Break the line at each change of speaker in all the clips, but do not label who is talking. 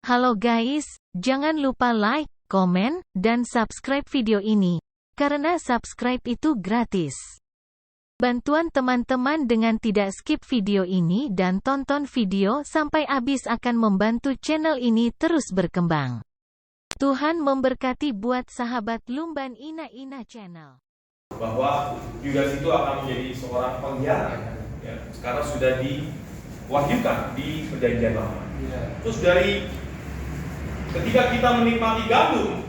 Halo guys, jangan lupa like, komen, dan subscribe video ini. Karena subscribe itu gratis. Bantuan teman-teman dengan tidak skip video ini dan tonton video sampai habis akan membantu channel ini terus berkembang. Tuhan memberkati buat sahabat Lumban Ina Channel.
Bahwa Yudas itu akan menjadi seorang pengkhianat, ya, sekarang sudah diwahyukan di Perjanjian Lama. Terus dari ketika kita menikmati gandum,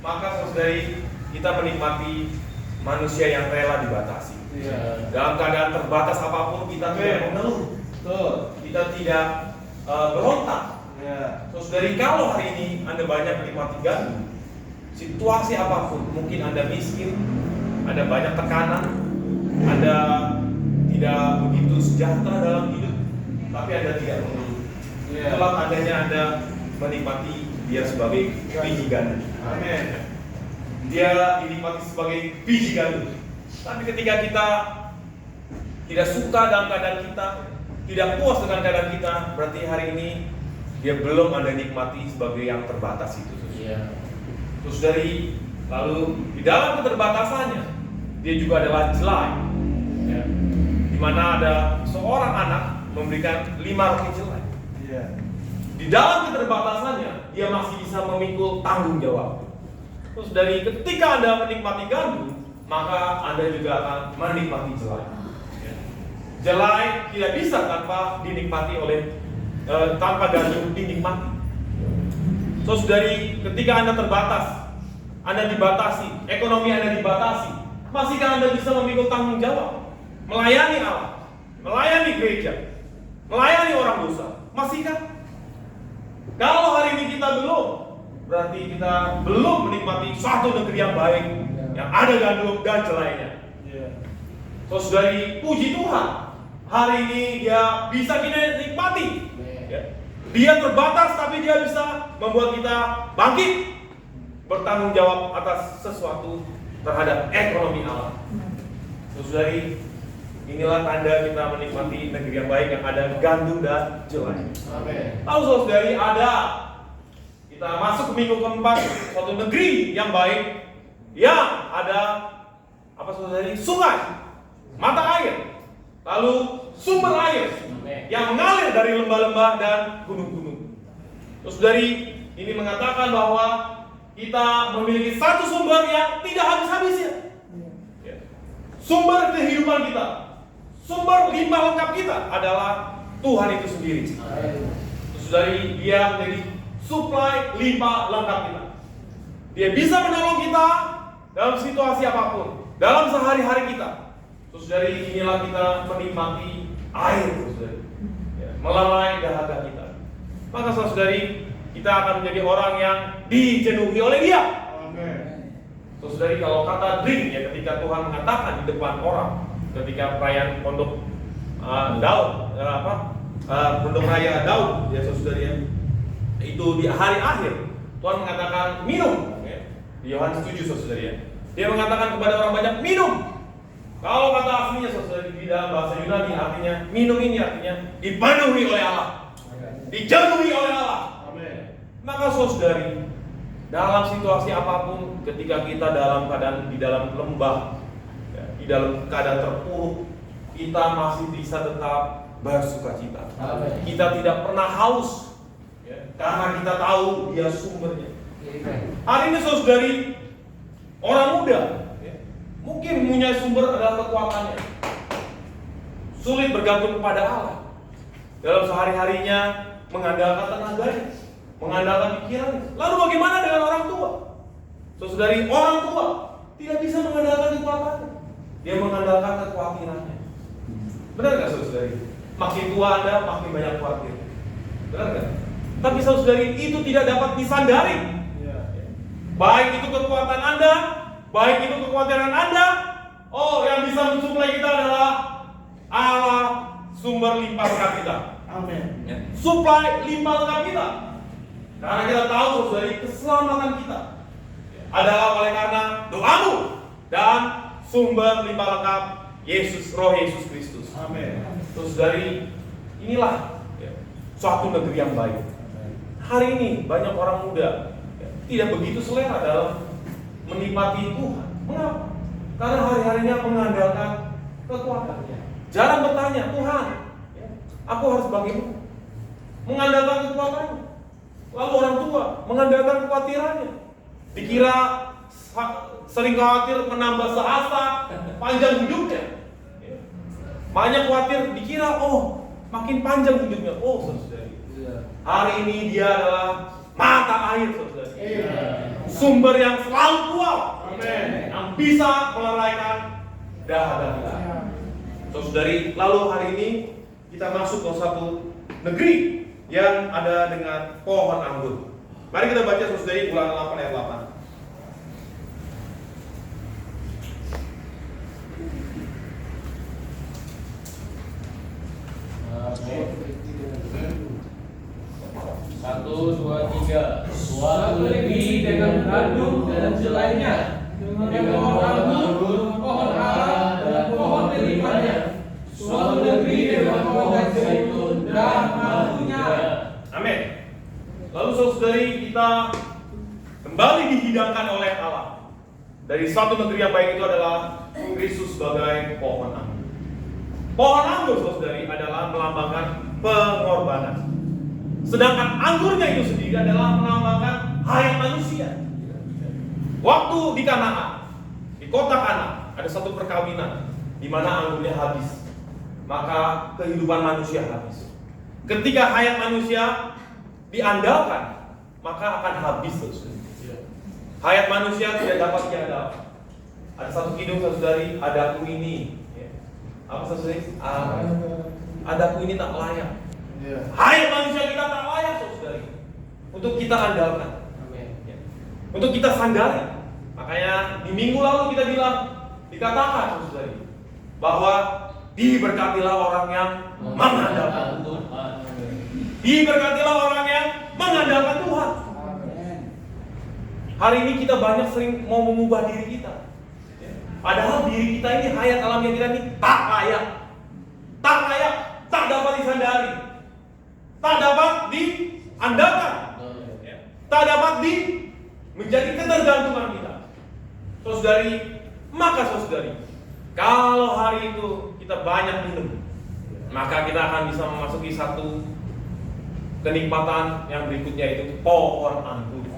maka saudari kita menikmati manusia yang rela dibatasi. Dalam keadaan terbatas apapun kita tidak mengeluh, kita tidak berontak. Saudari, kalau hari ini Anda banyak menikmati gandum, situasi apapun, mungkin Anda miskin, ada banyak tekanan, Anda tidak begitu sejahtera dalam hidup, tapi Anda tidak mengeluh. Itulah tandanya Anda menikmati dia sebagai biji gandum. Amin. Dia dinikmati sebagai biji gandum. Tapi ketika kita tidak suka dalam keadaan kita, tidak puas dengan keadaan kita, berarti hari ini dia belum Anda nikmati sebagai yang terbatas itu. Terus dari lalu di dalam keterbatasannya, dia juga adalah jelai, ya, di mana ada seorang anak memberikan 5 roti jelai. Di dalam keterbatasannya, dia masih bisa memikul tanggung jawab. Terus dari ketika Anda menikmati gandum, maka Anda juga akan menikmati jelai. Jelai tidak bisa tanpa dinikmati tanpa gandum dinikmati. Terus dari ketika Anda terbatas, Anda dibatasi, ekonomi Anda dibatasi, masihkah Anda bisa memikul tanggung jawab? Melayani Allah, melayani gereja, melayani orang dosa, masihkah? Kalau hari ini kita belum, berarti kita belum menikmati suatu negeri yang baik, yang ada gandum dan jelainya. Terus dari puji Tuhan, hari ini dia bisa kita nikmati. Dia terbatas, tapi dia bisa membuat kita bangkit, bertanggung jawab atas sesuatu terhadap ekonomi Allah. Terus dari inilah tanda kita menikmati negeri yang baik yang ada gandum dan jelai. Lalu saudari, kita masuk ke minggu keempat, suatu negeri yang baik yang ada saudari? Sungai, mata air, lalu sumber air yang mengalir dari lembah-lembah dan gunung-gunung. Terus dari ini mengatakan bahwa kita memiliki satu sumber yang tidak habis-habisnya. Sumber kehidupan kita, sumber limpah lengkap kita adalah Tuhan itu sendiri. Terus dari dia menjadi supply limpah lengkap kita. Dia bisa menolong kita dalam situasi apapun, dalam sehari-hari kita. Terus dari inilah kita menikmati air, melalai dahaga kita. Maka saudari, kita akan menjadi orang yang dijenuhi oleh Dia. Terus dari kalau kata drink, ya, ketika Tuhan mengatakan di depan orang, ketika perayaan pondok Daud, pondok raya Daud, ya saudari, ya, itu di hari akhir Tuhan mengatakan minum, ya. Di Yohanes 7 saudari, ya. Dia mengatakan kepada orang banyak minum. Kalau kata aslinya saudari di dalam bahasa Yunani artinya minum ini artinya dipenuhi oleh Allah, dijenuhi oleh Allah. Maka saudari, dalam situasi apapun, ketika kita dalam keadaan di dalam lembah, ya, di dalam keadaan terpuruk, kita masih bisa tetap bersukacita. Kita tidak pernah haus, ya, karena kita tahu Dia sumbernya. Hari ini saudari, orang muda mungkin punya sumber adalah kekuatannya, sulit bergantung kepada Allah. Dalam sehari-harinya mengandalkan tenaganya, mengandalkan pikirannya. Lalu bagaimana dengan orang tua? Saudari, orang tua tidak bisa mengandalkan kekuatannya, dia mengandalkan kekhawatirannya. Benar nggak saudari? Makin tua Anda, makin banyak khawatir. Benar nggak? Tapi saudari, itu tidak dapat disandari. Baik itu kekuatan Anda, baik itu kekhawatiran Anda, yang bisa mensuplai kita adalah Allah, sumber limpah lengkap kita. Amin. Suplai limpah lengkap kita. Karena kita tahu saudari, keselamatan kita adalah oleh karena doamu dan sumber limpah lengkap Yesus, Roh Yesus Kristus. Amin. Terus dari inilah suatu negeri yang baik. hari ini banyak orang muda tidak begitu selera dalam menikmati Tuhan. Mengapa? Karena hari-harinya mengandalkan kekuatannya. Jarang bertanya, Tuhan, aku harus bagaimana? Mengandalkan kekuatannya. Lalu orang tua mengandalkan kekhawatirannya. Dikira sering khawatir menambah seasa panjang hidupnya. Banyak khawatir, dikira makin panjang hidupnya. Saudari, hari ini dia adalah mata air, saudari. Sumber yang selalu kuat, yang bisa meleraikan dahaga kita. Saudari, lalu hari ini kita masuk ke satu negeri yang ada dengan pohon anggur. Mari kita baca saudari Ulangan 8 ayat 8.
Satu, dua, tiga. Suatu negeri dengan gandum dan jelainya, dengan pohon anggur, pohon ara, dan pohon delikanya. Suatu negeri dengan pohon zaitun dan mangga.
Amin. Lalu saudari, kita kembali dihidangkan oleh Allah. Dari satu negeri yang baik itu adalah Kristus sebagai pohon anggur. Pohon anggur, saudari, adalah melambangkan pengorbanan. Sedangkan anggurnya itu sendiri adalah melambangkan hayat manusia. Waktu di Kanaan, di kota Kanaan, ada satu perkawinan di mana anggurnya habis, maka kehidupan manusia habis. Ketika hayat manusia diandalkan, maka akan habis, saudari. Hayat manusia tidak dapat diandalkan. Ada satu kidung, saudari, adaku ini. Apa saudari? Adaku ini tak layak. Hayat manusia kita tak layak, saudari, untuk kita andalkan. Untuk kita sandari. Makanya di minggu lalu kita dikatakan, saudari, bahwa diberkatilah orang yang mengandalkan Tuhan. Diberkatilah orang yang mengandalkan Tuhan. Hari ini kita banyak sering mau mengubah diri kita. Padahal diri kita ini, hayat alamiah kita ini tak layak. Tak layak, tak dapat disandari. Tak dapat diandalkan. Tak dapat menjadi ketergantungan kita. Saudari, maka saudari, kalau hari itu kita banyak minum, maka kita akan bisa memasuki satu kenikmatan yang berikutnya, itu pohon anggur.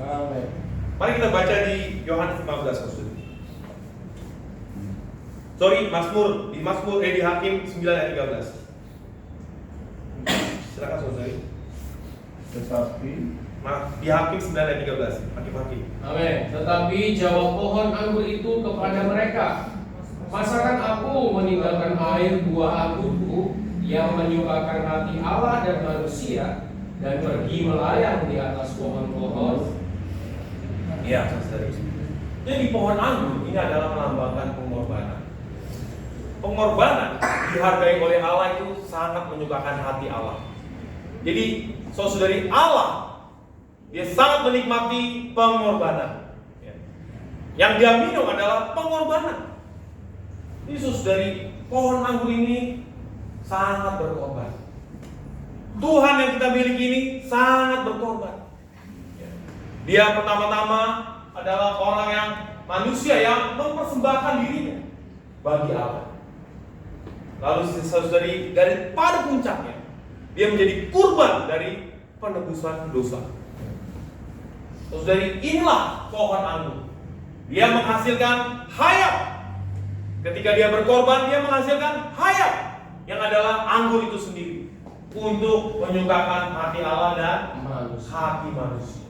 Mari kita baca di Yohanes 15, saudari. Di Hakim 9 ayat 13. Silakan saudari. Di Hakim 9 ayat 13. Hakim.
Amin. Tetapi jawab pohon anggur itu kepada mereka, masakan aku meninggalkan air buah anggurku yang menyukakan hati Allah dan manusia, dan pergi melayang di atas pohon-pohon.
Ya, saudari. Jadi pohon anggur ini adalah melambangkan pengorbanan. Pengorbanan dihargai oleh Allah itu sangat menyukakan hati Allah. Jadi, saudari, Allah dia sangat menikmati pengorbanan. Yang dia minum adalah pengorbanan. Ini saudari, pohon anggur ini sangat berkorban. Tuhan yang kita miliki ini sangat berkorban. Dia pertama-tama adalah orang yang manusia yang mempersembahkan dirinya bagi Allah. Lalu saudari, daripada puncaknya, dia menjadi kurban dari penebusan dosa. Saudari, inilah pohon anggur. Dia menghasilkan hayat. Ketika dia berkorban, dia menghasilkan hayat, yang adalah anggur itu sendiri, untuk menyukakan hati Allah dan hati manusia.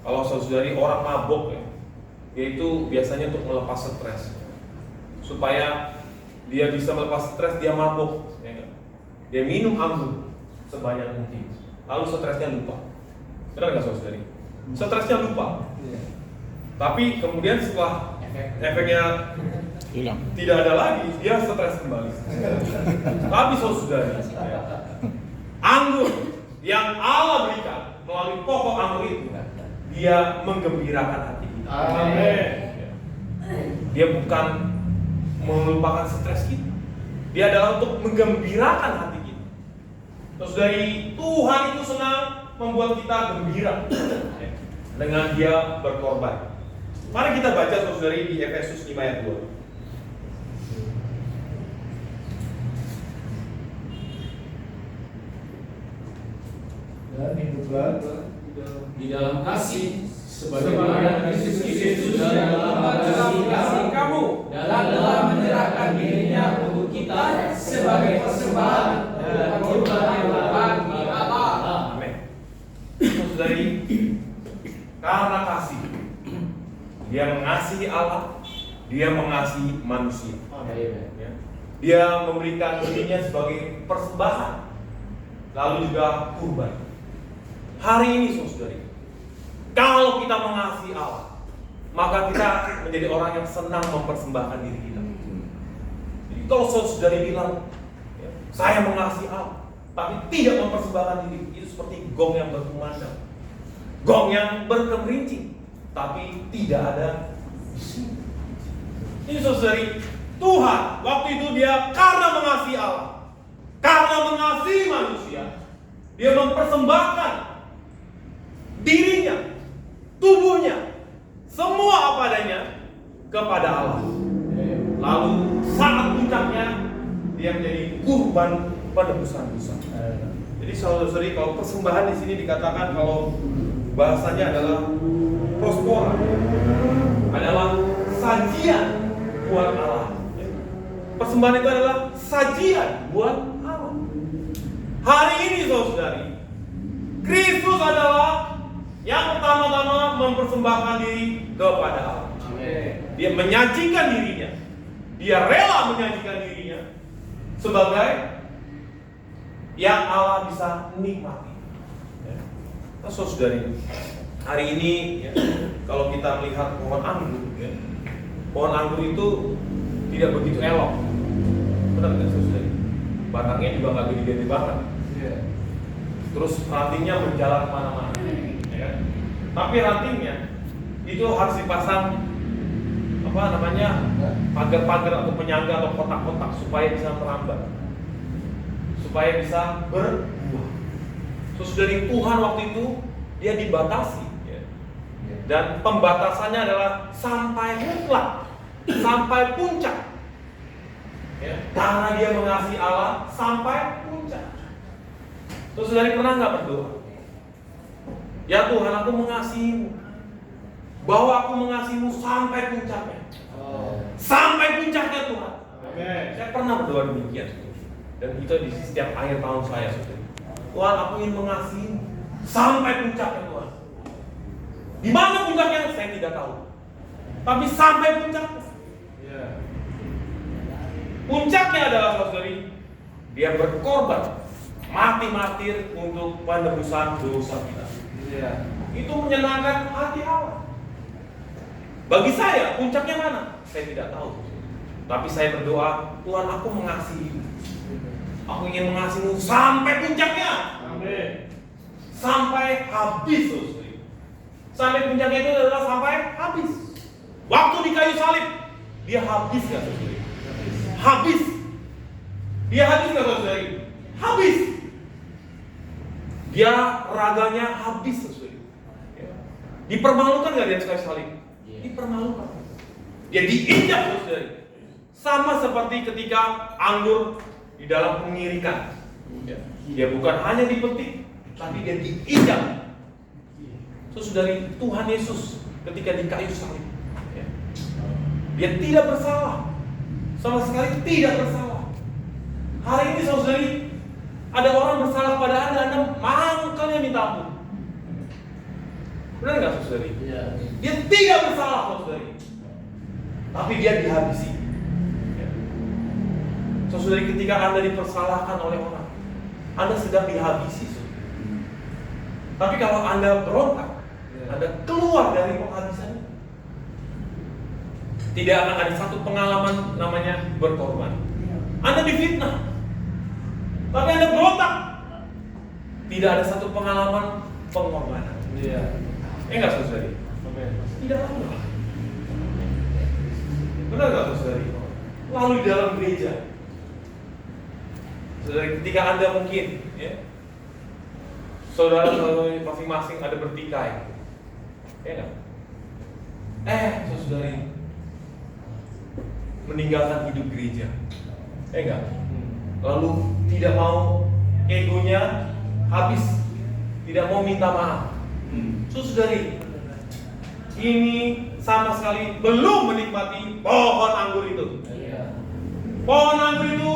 Kalau saudari, orang mabuk yaitu biasanya untuk melepas stres. Supaya dia bisa melepas stres, dia mabuk. Dia minum anggur sebanyak mungkin, lalu stresnya lupa. Benar nggak saudari? Stresnya lupa. Tapi kemudian setelah efeknya hilang, tidak ada lagi, dia stres kembali. Tapi saudari, anggur yang Allah berikan melalui pokok anggur itu, dia menggembirakan hati kita. Amin. Dia bukan melupakan stres kita. Dia adalah untuk menggembirakan hati kita. Terus dari Tuhan itu senang membuat kita gembira dengan dia berkorban. Mari kita baca saudari di Efesus 5 ayat 2.
Dan hiduplah di dalam kasih sebagaimana Kristus Yesus dalam kasih kamu dalam menyerahkan dirinya untuk kita sebagai persembahan dan korban yang bagi Allah.
Amin. Saudari, karena kasih, dia mengasihi Allah, dia mengasihi manusia. Ya. Dia memberikan dirinya sebagai persembahan, lalu juga kurban. Hari ini saudari, kalau kita mengasihi Allah, maka kita menjadi orang yang senang mempersembahkan diri kita. Jadi kalau saudari bilang, ya, saya mengasihi Allah, tapi tidak mempersembahkan diri, itu seperti gong yang berkumandang, gong yang berkerincing, tapi tidak ada isi. Ini saudari, Tuhan waktu itu dia karena mengasihi Allah, karena mengasihi manusia, dia mempersembahkan dirinya, tubuhnya, semua apa adanya kepada Allah. Lalu saat puncaknya dia menjadi kurban penebusan dosa. Jadi saudara-saudari, kalau persembahan di sini dikatakan kalau bahasanya adalah prospora, adalah sajian buat Allah. Persembahan itu adalah sajian buat Allah. Hari ini saudara-saudari, Kristus adalah yang pertama-tama mempersembahkan diri kepada Allah. Dia menyajikan dirinya, dia rela menyajikan dirinya sebagai yang Allah bisa nikmati. Nah, saudari, hari ini ya, kalau kita melihat pohon anggur, ya, pohon anggur itu tidak begitu elok. Benar nggak saudari? Batangnya juga nggak gede-gede banget. Terus rantingnya menjalar kemana-mana. Ya. Tapi rantingnya itu harus dipasang pagar-pagar atau penyangga atau kotak-kotak supaya bisa merambat, supaya bisa berbuah. Terus dari Tuhan waktu itu dia dibatasi, ya. Dan pembatasannya adalah sampai mutlak, sampai puncak, ya. Karena dia mengasihi Allah sampai puncak. Terus dari pernah nggak berdoa? Ya Tuhan, aku mengasihimu, bahwa aku mengasihimu sampai puncaknya, sampai puncaknya Tuhan. Saya pernah berdoa demikian, dan itu di setiap akhir tahun saya, Tuhan, aku ingin mengasihimu sampai puncaknya Tuhan. Di mana puncaknya saya tidak tahu, tapi sampai puncaknya. Puncaknya adalah saudari, dia berkorban, mati-matir untuk penebusan dosa kita. Itu menyenangkan hati Allah. Bagi saya, puncaknya mana? Saya tidak tahu. Tapi saya berdoa, Tuhan, aku mengasihimu. Aku ingin mengasihimu sampai puncaknya. Amin. Sampai habis, saudari. Sampai puncaknya itu adalah sampai habis. Waktu di kayu salib, dia habis nggak, saudari? Habis. Dia habis nggak, saudari? Habis. Dia raganya habis, saudari. Dipermalukan nggak dia sekali salib? Dipermalukan. Dia diinjak, saudari. Sama seperti ketika anggur di dalam pengirikan. Dia bukan hanya dipetik, tapi dia diinjak. Saudari, Tuhan Yesus ketika di kayu salib, dia tidak bersalah, sama sekali tidak bersalah. Hari ini saudari, ada orang bersalah pada Anda mangkalnya minta ampun. Benar nggak saudari? Dia tidak bersalah saudari, tapi dia dihabisi. Saudari, ketika Anda dipersalahkan oleh orang, Anda sedang dihabisi. Tapi kalau Anda berontak, Anda keluar dari penghabisannya, tidak akan ada satu pengalaman namanya berkorban. Anda difitnah, tapi Anda berontak, tidak ada satu pengalaman pengorbanan. Enggak saudari? Tidak ada. Benar nggak saudari? Lalu di dalam gereja, saudari, ketika Anda mungkin saudara masing-masing ada bertikai, ya nggak? Saudari meninggalkan hidup gereja, ya nggak? Lalu tidak mau, egonya habis, tidak mau minta maaf. Saudari, ini sama sekali belum menikmati pohon anggur itu. Pohon anggur itu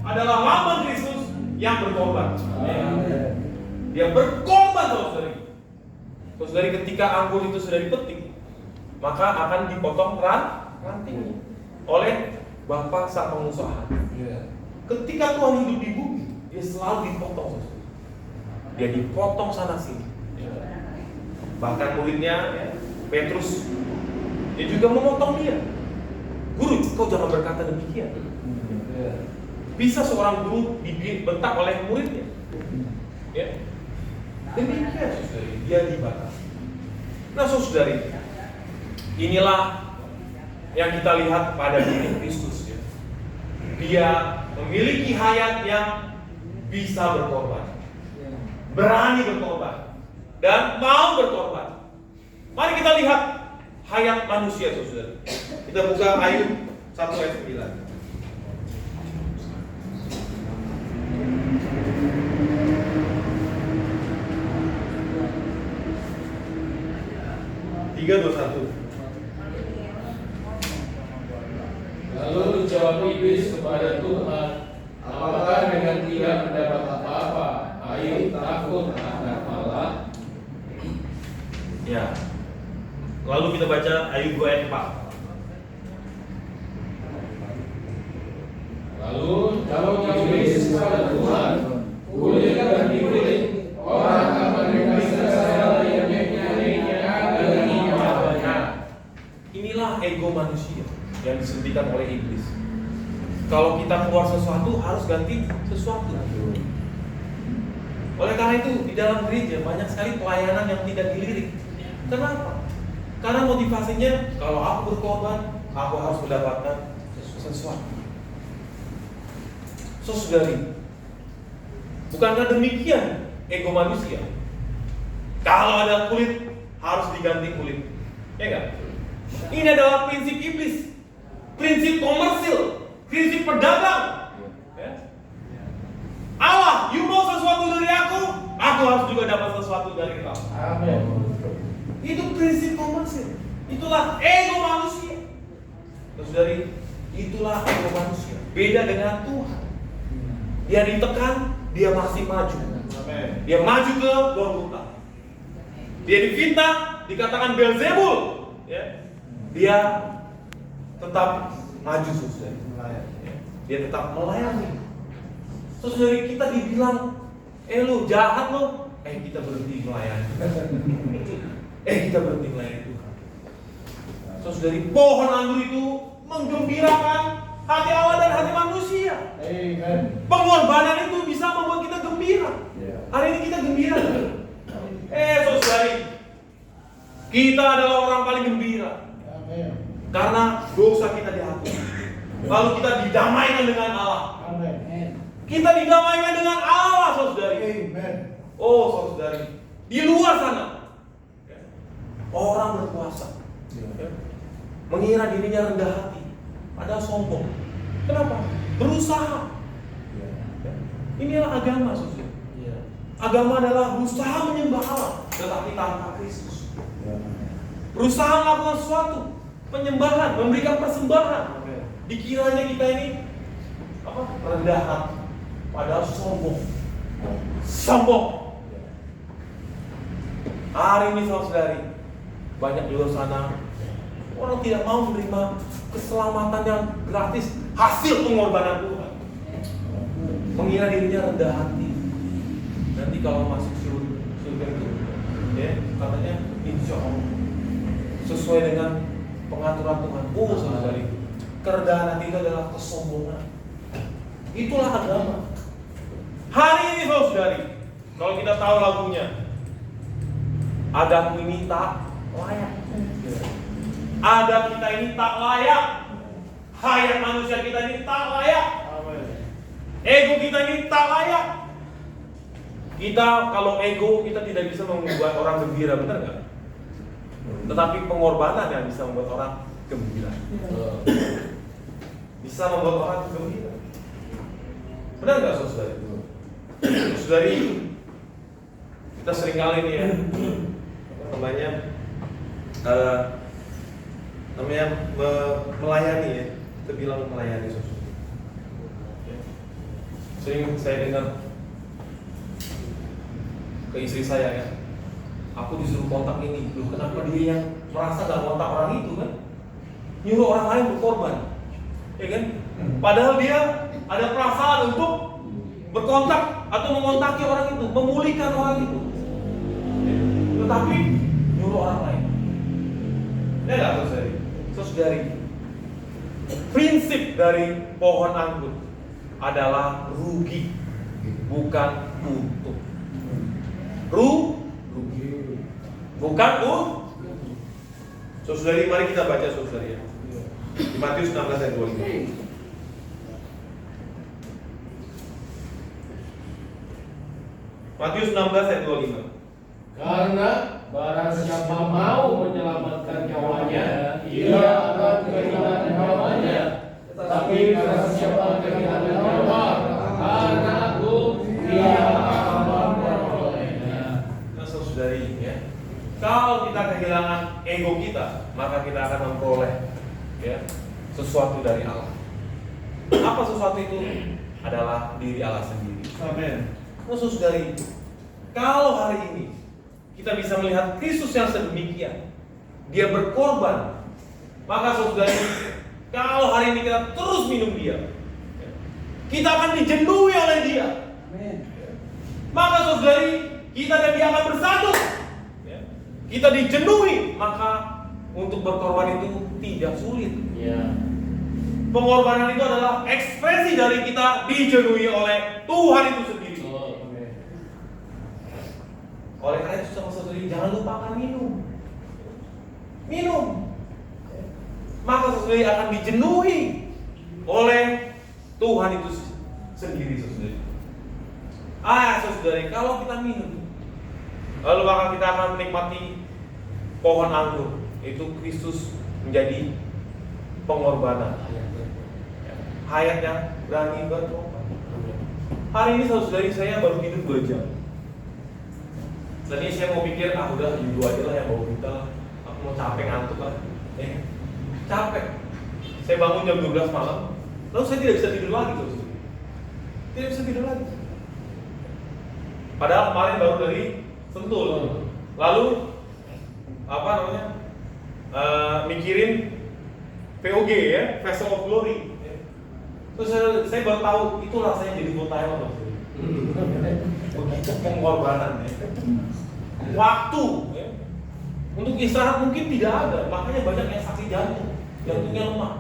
adalah lambang Kristus yang berkorban. Dia berkorban, saudari. Ketika anggur itu sudah dipetik, maka akan dipotong rantingnya oleh Bapa sang pengusaha. Ketika Tuhan hidup di bumi, dia selalu dipotong, saudari. Dia dipotong sana sini. Bahkan muridnya Petrus, dia juga memotong dia. Guru, kau jangan berkata demikian. Bisa seorang guru dibentak oleh muridnya, ya? Demikian, saudari, dia dibatasi. Nah, saudari, inilah yang kita lihat pada diri Kristus, ya. Dia memiliki hayat yang bisa berkorban, berani berkorban, dan mau berkorban. Mari kita lihat hayat manusia, saudari. Kita buka Ayub 1 ayat 9. 3:21.
Lalu jawab iblis kepada Tuhan, apakah dengan tidak mendapat apa-apa, Ayub takut akan Allah?
Ya. Lalu kita baca Ayub 2 ayat 4.
Lalu jawab iblis kepada Tuhan, kulit dan kulit, orang akan memberikan segala yang dari nyawanya.
Inilah ego manusia yang disuntikan oleh iblis. Kalau kita keluar sesuatu, harus ganti sesuatu. Oleh karena itu, di dalam gereja banyak sekali pelayanan yang tidak dilirik. Kenapa? Karena motivasinya, kalau aku berkorban, aku harus mendapatkan sesuatu. Saudari, bukankah demikian ego manusia? Kalau ada kulit, harus diganti kulit, ya enggak? Ini adalah prinsip iblis, prinsip komersil, prinsip pedagang. Ya? Allah, you mau sesuatu dari aku harus juga dapat sesuatu dari kamu.
Amin.
Itu prinsip komersil. Itulah ego manusia. Saudari, itulah ego manusia. Beda dengan Tuhan. Dia ditekan, dia masih maju. Dia maju ke Golgota. Dia difitnah, dikatakan Beelzebul, ya. Dia tetap maju, saudari. Dia tetap melayani. Saudari, kita dibilang, lu jahat lo, kita berhenti melayani. Kita berhenti melayani Tuhan. Saudari, pohon anggur itu menggembirakan hati Allah dan hati manusia.
Amen.
Pengorbanan itu bisa membuat kita gembira. Hari ini kita gembira. Saudari, kita adalah orang paling gembira.
Amen.
Karena dosa kita dihapus. Lalu kita didamaikan dengan Allah.
Amen.
Kita didamaikan dengan Allah, saudari.
Amen.
Saudari, di luar sana orang berkuasa, mengira dirinya rendah hati, padahal sombong. Kenapa? Berusaha. Inilah agama, saudari. Agama adalah berusaha menyembah Allah, tetapi tanpa Kristus. Berusaha melakukan sesuatu, penyembahan, memberikan persembahan. Dikiranya kita ini rendah hati, padahal sombong. Hari ini, saudari, banyak di luar sana orang tidak mau menerima keselamatan yang gratis, hasil pengorbanan Tuhan. Mengira dirinya rendah hati. Nanti kalau masuk surga itu, katanya insya Allah sesuai dengan pengaturan Tuhan. Saudari, kerendahan hati itu adalah kesombongan. Itulah agama. Hari ini, saudari, kalau kita tahu lagunya, Adaku ini tak layak. Ada kita ini tak layak. Hayat manusia kita ini tak layak. Ego kita ini tak layak. Kita kalau ego, kita tidak bisa membuat orang gembira, benar nggak? Tetapi pengorbanan yang bisa membuat orang gembira. Bisa membuat orang gembira. Benar nggak saudara? Saudari, kita seringkali nih ya, melayani ya. Kita bilang melayani saudara. Sering saya dengar ke istri saya ya, aku disuruh kontak ini, loh kenapa dia yang merasa gak kontak orang itu kan? Nyuruh orang lain berkorban, ya kan? Padahal dia ada perasaan untuk berkontak atau mengontaki orang itu, memulihkan orang itu, tetapi nyuruh orang lain. Ya nggak saudari? Prinsip dari pohon anggur adalah rugi, bukan untung. Rugi, bukan untung. Saudari, mari kita baca saudari ya. Di Matius 16 ayat 25. Matius 16 ayat 25.
Karena barang siapa mau menyelamatkan nyawanya, ia akan kehilangan nyawanya. Tetapi barang siapa kehilangan nyawa karena aku, ia akan memperolehnya.
Nah, saudari ya, kalau kita kehilangan ego kita, maka kita akan memperoleh ya sesuatu dari Allah. Apa sesuatu itu? Adalah diri Allah sendiri. Amin. Nah, saudari, kalau hari ini kita bisa melihat Kristus yang sedemikian, dia berkorban, maka saudari, kalau hari ini kita terus minum dia, kita akan dijenuhi oleh dia. Maka saudari, kita dan dia akan bersatu. Kita dijenuhi, maka untuk berkorban itu tidak sulit. Pengorbanan itu adalah ekspresi dari kita dijenuhi oleh Tuhan itu sendiri. Oleh karena itu saudari, jangan lupakan minum. Maka saudari akan dijenuhi oleh Tuhan itu sendiri saudari. Saudari, kalau kita minum, lalu maka kita akan menikmati pohon anggur. Itu Kristus menjadi pengorbanan. Hayatnya berani berkorban. Hari ini saudari, saya baru tidur 2 jam. Tadi saya mau pikir, udah Yudo aja lah yang bawa kita. Aku mau capek ngantuk lah. Capek. Saya bangun jam 12 malam. Lalu saya tidak bisa tidur lagi terus. Tidak bisa tidur lagi. Padahal kemarin baru dari Sentul. Lalu mikirin VOG ya, Festival of Glory. Terus saya baru tahu itu rasanya jadi full time loh. Begitu pengorbanan ya. Waktu ya. Untuk istirahat mungkin tidak ada, makanya banyak yang sakit jantung, jantungnya lemah,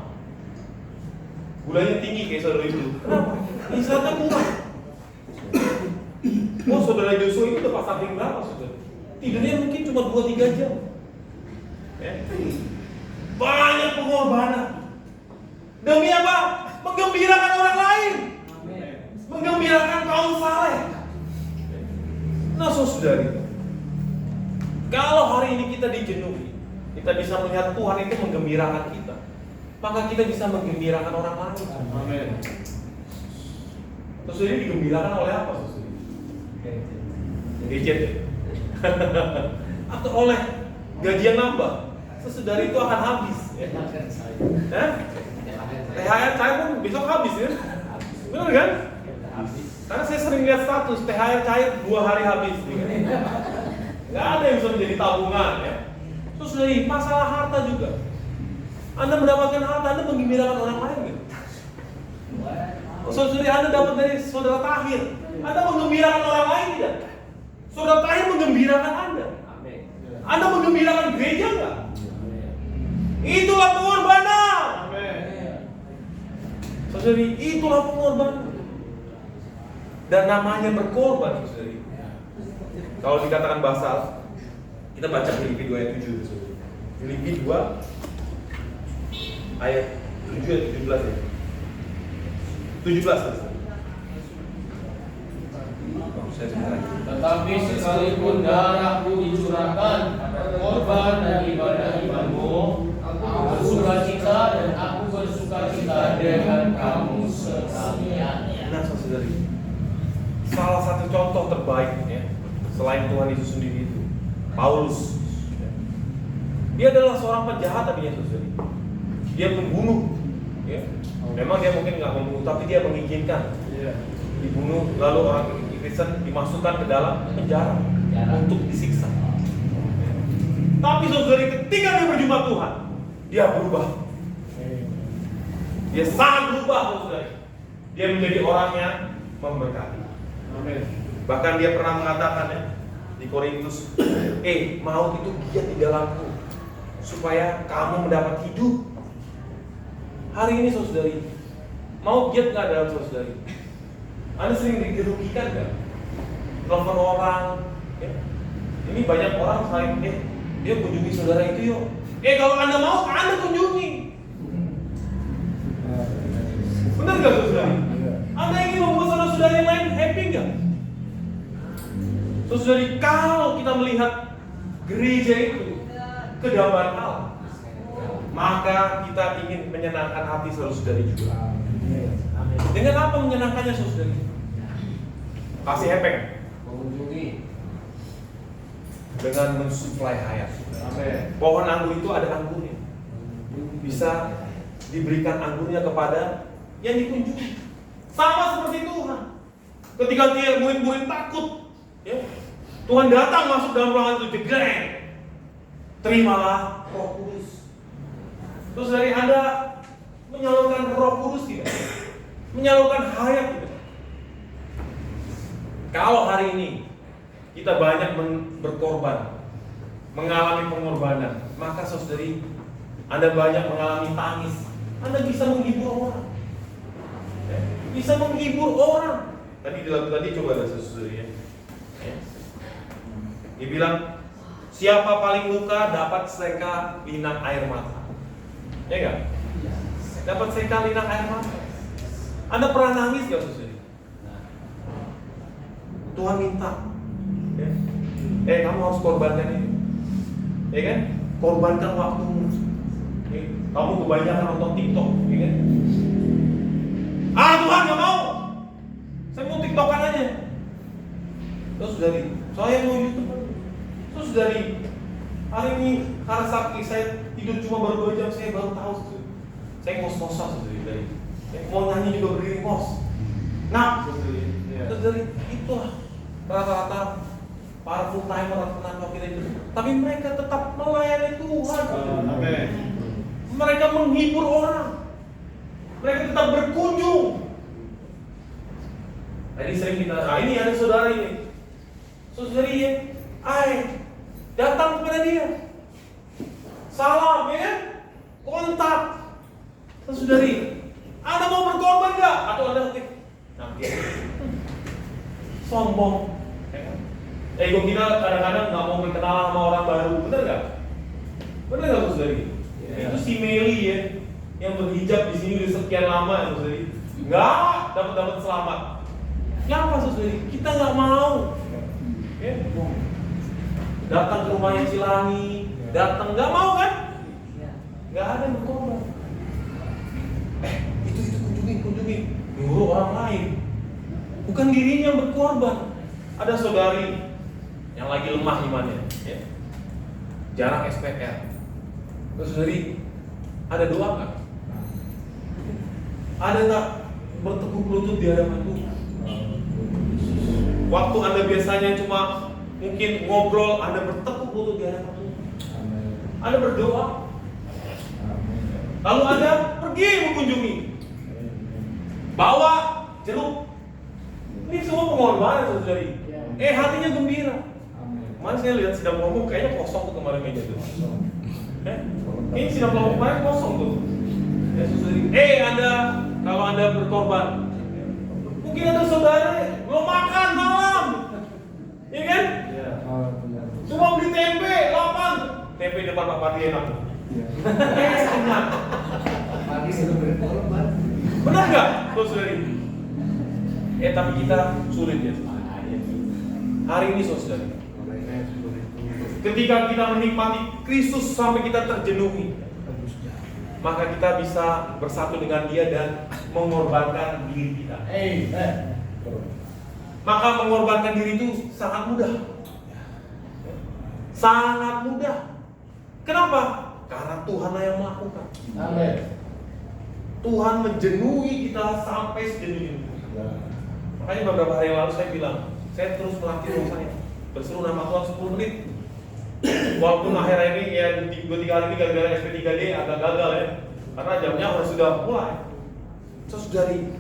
gulanya tinggi kayak saudara itu. Kenapa? Istirahatnya kurang. Saudara Joshua itu udah pas samping berapa saudara? Tidurnya mungkin cuma 2-3 jam. Ya. Banyak pengorbanan. Demi apa? Menggembirakan orang lain. Menggembirakan kaum saleh. Nah saudari, kalau hari ini kita dijenuhi, kita bisa melihat Tuhan itu menggembirakan kita, maka kita bisa menggembirakan orang lain. Amin. Terus ini digembirakan oleh apa saudari? Gadget ya? Atau oleh gaji yang nambah? Saudari, itu akan habis ya? THR saya pun besok habis ya? Benar kan? Karena saya sering lihat status THR cair 2 hari habis ya? Nggak ada yang bisa menjadi tabungan ya? Terus dari masalah harta juga, Anda mendapatkan harta, Anda menggembirakan orang lain gitu. Saudari, Anda dapat dari saudara Tahir, Anda menggembirakan orang lain tidak? Saudara Tahir menggembirakan Anda. Anda menggembirakan gereja nggak? Itulah pengorbanan. Saudari, itulah pengorbanan. Dan namanya berkorban, saudari. Kalau dikatakan basal, kita baca Filipi 2 ayat 7. Filipi 2 ayat 7 ayat 17 ya. 17.
Tetapi sekalipun darahku dicurahkan korban dan ibadah-ibadahmu, aku bersukacita dan aku bersukacita dengan kamu sekalian.
Nah, saudari, salah satu contoh terbaik ya, selain Tuhan Yesus sendiri itu Paulus. Dia adalah seorang penjahat tadinya, saudari. Dia membunuh. Ya. Memang dia mungkin nggak membunuh, tapi dia mengizinkan dibunuh, lalu orang Kristen dimasukkan ke dalam penjara untuk disiksa. Tapi saudari, ketika dia berjumpa Tuhan, dia berubah. Dia sangat berubah, saudari. Dia menjadi orang yang memberkati.
Amin.
Bahkan dia pernah mengatakan ya di Korintus, maut itu giat di dalamku supaya kamu mendapat hidup. Hari ini saudari, maut giat nggak dalam saudari? Anda sering dirugikan nggak? Telepon orang, ya. Ini banyak orang saling, dia kunjungi saudara itu yuk. Kalau Anda mau, Anda kunjungi. Benar nggak saudari? Anda ingin membuat saudara-saudara yang lain happy nggak? Saudari, kalau kita melihat gereja itu kedamaian Allah, maka kita ingin menyenangkan hati saudara-saudari juga. Dengan apa menyenangkannya saudari? Kasih hepeng,
Mengunjungi.
dengan mensuplai hayat.
Amin.
Pohon anggur itu ada anggurnya, bisa diberikan anggurnya kepada yang dikunjungi. Sama seperti Tuhan. Ketika dia murid-murid takut, ya, Tuhan datang masuk dalam ruangan itu, jegreng. Terimalah Roh Kudus. Terus dari Anda menyalurkan Roh Kudus tidak? Menyalurkan hayat tidak? Kalau hari ini kita banyak berkorban, mengalami pengorbanan, maka saudari, Anda banyak mengalami tangis. Anda bisa menghibur orang. Bisa menghibur orang. Tadi di lagu tadi coba ada saudari ya. Dia bilang, siapa paling luka dapat seka linang air mata. Ya enggak? Dapat seka linang air mata. Anda pernah nangis gak saudari? Tuhan minta, ya. Kamu harus korbankan ini, ya kan? Korbankan waktumu. Ya. Kamu kebanyakan nonton TikTok, ya kan? Tuhan gak mau. Saya mau TikTokan aja. Terus dari, saya mau YouTube. Terus dari hari ini karena sakit saya tidur cuma baru 2 jam, saya baru tahu. Saya ngos-ngosan dari. Mau nyanyi juga berdiri ngos. Nah, terus dari itulah rata-rata para full timer atau penantau kita itu, tapi mereka tetap melayani Tuhan.
Amin.
Mereka menghibur orang, mereka tetap berkunjung. Tadi sering kita, ini ada saudara ini, saudari ya, datang kepada dia, salam ya, kontak, saudari, Anda mau berkorban nggak? Atau Anda nanti sombong. Ego kita kadang-kadang nggak mau berkenalan sama orang baru, bener nggak? Bener nggak saudari? Itu si Meli ya, yang berhijab di sini udah sekian lama ya saudari, nggak dapat selamat. Kenapa saudari? Kita nggak mau. Ya. Datang ke rumahnya Cilangi, datang nggak mau kan? Nggak ada yang berkorban. Itu kunjungi, nyuruh orang lain. Bukan dirinya yang berkorban. Ada saudari yang lagi lemah imannya, ya. Jarang SPR. Terus saudari, ada doa nggak? Ada nggak bertekuk lutut di hadapan Tuhan? Waktu Anda biasanya cuma mungkin ngobrol, Anda bertekuk lutut di hadapan Tuhan. Anda berdoa. Lalu Anda pergi mengunjungi. Bawa jeruk. Ini semua pengorbanan saudari. Hatinya gembira. Kemarin saya lihat sidang kelompok kayaknya kosong tuh kemarin meja tuh. Ini sidang kelompok kemarin kosong tuh. Ya saudari. Anda kalau Anda berkorban, mungkin ada saudara belum makan malam, ya kan? Cuma beli tempe 8, tempe depan Pak Pati enak. Enak.
Pagi sudah berkorban.
Benar nggak, saudari? Tapi kita sulit ya. Hari ini saudara, ketika kita menikmati Kristus sampai kita terjenuhi, maka kita bisa bersatu dengan Dia dan mengorbankan diri kita. Maka mengorbankan diri itu sangat mudah. Sangat mudah. Kenapa? Karena Tuhanlah yang melakukan.
Amin.
Tuhan menjenuhi kita sampai sejenuh itu. Makanya beberapa hari yang lalu saya bilang, saya terus melatih roh saya, berseru nama Tuhan 10 menit. Walaupun akhir ini ya 2-3 kali ini gara-gara SP3D agak gagal ya, karena jamnya sudah mulai. Saudari,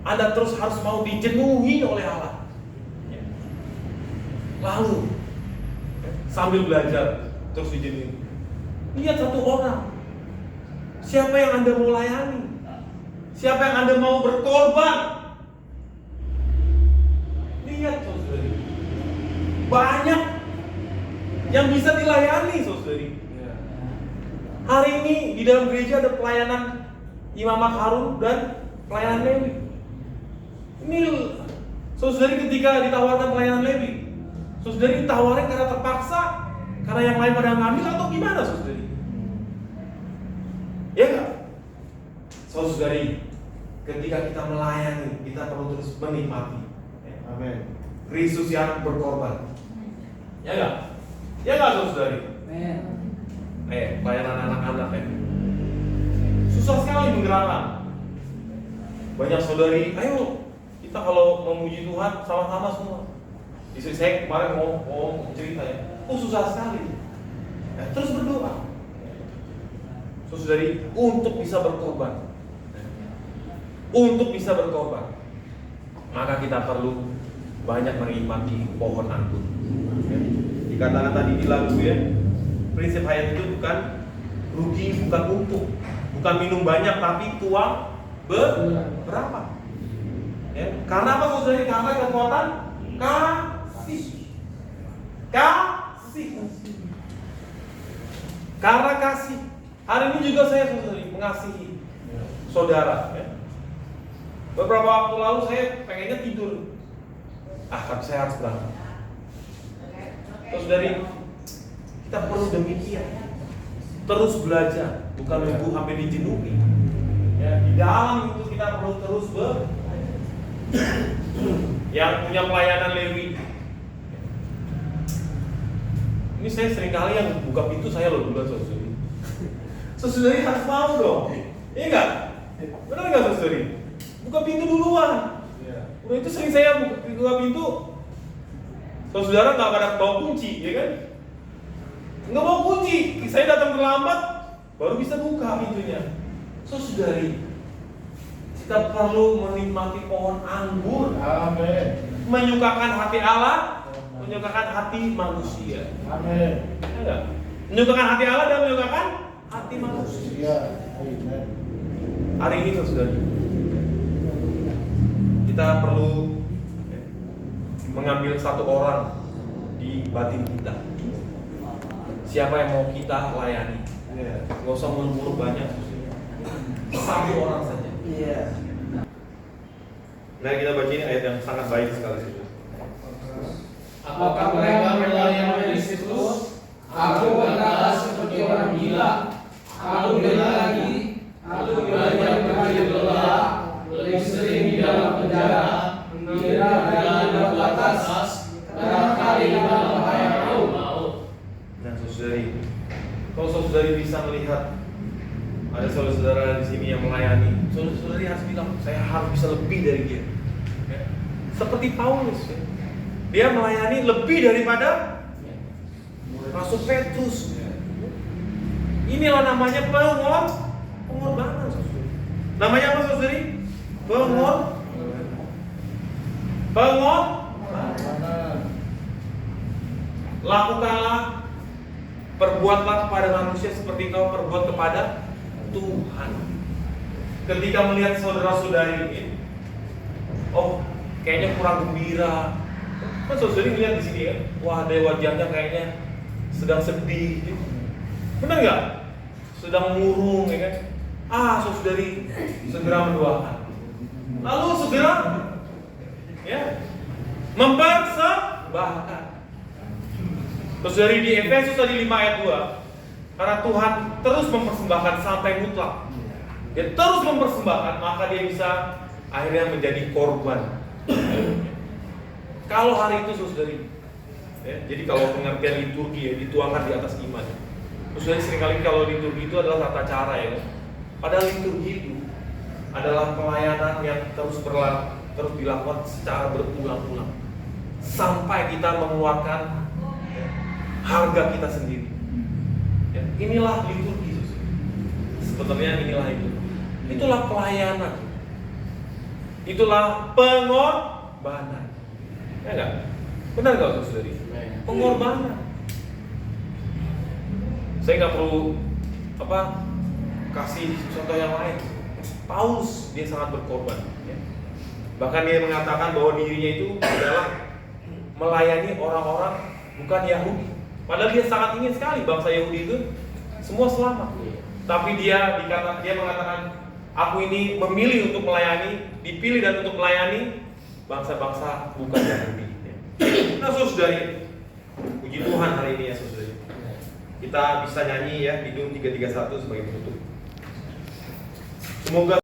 Anda terus harus mau dijenuhi oleh Allah. Lalu sambil belajar terus dijenuhi. Lihat satu orang, siapa yang Anda mau layani, siapa yang Anda mau berkorban. Lihat saudari, banyak yang bisa dilayani saudari. Hari ini di dalam gereja ada pelayanan Imam Harun dan pelayanan Lewi. Ini saudari ketika ditawarkan pelayanan Lewi, saudari ditawarin karena terpaksa, karena yang lain pada ngambil atau gimana saudari? Ya enggak? Saudari, ketika kita melayani, kita perlu terus menikmati. Amin. Kristus yang berkorban. Ya enggak? Ya enggak saudari? Pelayanan anak-anak ya. Susah sekali menggerakkan. Banyak saudari, ayo kita kalau memuji Tuhan sama-sama semua. Istri saya kemarin mau cerita ya, susah sekali. Ya, terus berdoa. Saudari, untuk bisa berkorban. Untuk bisa berkorban, maka kita perlu banyak menikmati pohon anggur. Ya. Dikatakan tadi di lagu ya, prinsip hayat itu bukan rugi, bukan untung, bukan minum banyak tapi tuang berapa? Ya. Karena apa saudari? Karena kekuatan kasih. Karena kasih. Hari ini juga saya saudari mengasihi saudara. Ya. Beberapa waktu lalu saya pengennya tidur. Tapi saya harus berangkat. Terus dari kita perlu demikian. Terus belajar, bukan nunggu sampai dijenuhi. Ya, di dalam itu kita perlu terus yang punya pelayanan Lewi. Ini saya seringkali yang buka pintu saya loh duluan saudari. Saudari harus mau dong. Iya enggak? Benar enggak saudari? Buka pintu duluan. Udah itu sering saya buka pintu. Saudara nggak pada bawa kunci, ya kan? Nggak bawa kunci. Saya datang terlambat, baru bisa buka pintunya. Saudari, kita perlu menikmati pohon anggur. Amin. Menyukakan hati Allah, menyukakan hati manusia. Amin. Ya, menyukakan hati Allah dan menyukakan hati manusia. Amin. Hari ini saudari, kita perlu mengambil satu orang di batin kita. Siapa yang mau kita layani? Nggak usah muluk-muluk banyak. Satu orang saja. Nah, kita baca ini ayat yang sangat baik sekali.
Apakah mereka melayani Kristus? Aku berkata seperti orang gila. Aku bilang lagi, aku belajar berpikir lelah, lebih sering di dalam penjara, mengira dengan batas, kerap kali dalam bahaya maut.
Nah, saudari, kalau saudari bisa melihat ada saudara-saudara di sini yang melayani, saudari harus bilang, saya harus bisa lebih dari dia. Ya. Seperti Paulus, ya. Dia melayani lebih daripada Rasul Petrus. Ya. Inilah namanya pengorbanan, saudari. Namanya apa, saudari? Pengorbanan. Lakukanlah, perbuatlah kepada manusia seperti kau perbuat kepada Tuhan. Ketika melihat saudara-saudari ini, oh kayaknya kurang gembira. Kan saudari lihat di sini kan, wah ada wajahnya kayaknya sedang sedih. Benar nggak? Sedang murung, ya kan? Saudari segera mendoakan. Lalu segera, ya, mempersiapkan mempersembahkan. Terus dari di Efesus tadi 5 ayat 2, karena Tuhan terus mempersembahkan sampai mutlak. Dia terus mempersembahkan, maka dia bisa akhirnya menjadi korban. Kalau hari itu saudari, ya, jadi kalau pengertian liturgi ya, dituangkan di atas iman. Terus dari seringkali kalau liturgi itu adalah tata cara ya. Padahal liturgi itu adalah pelayanan yang terus dilakukan secara berulang-ulang sampai kita mengeluarkan ya, harga kita sendiri. Ya, inilah liturgi. Sebenarnya inilah itu. Itulah pelayanan. Itulah pengorbanan. Ya enggak? Benar enggak saudari? Pengorbanan. Saya nggak perlu kasih contoh yang lain. Paulus dia sangat berkorban. Ya. Bahkan dia mengatakan bahwa dirinya itu adalah melayani orang-orang bukan Yahudi. Padahal dia sangat ingin sekali bangsa Yahudi itu semua selamat. Tapi dia mengatakan, aku ini memilih untuk melayani, dipilih dan untuk melayani bangsa-bangsa bukan Yahudi. Ya. Nah saudari, puji Tuhan hari ini ya saudari. Kita bisa nyanyi ya Kidung 331 sebagai penutup. Semoga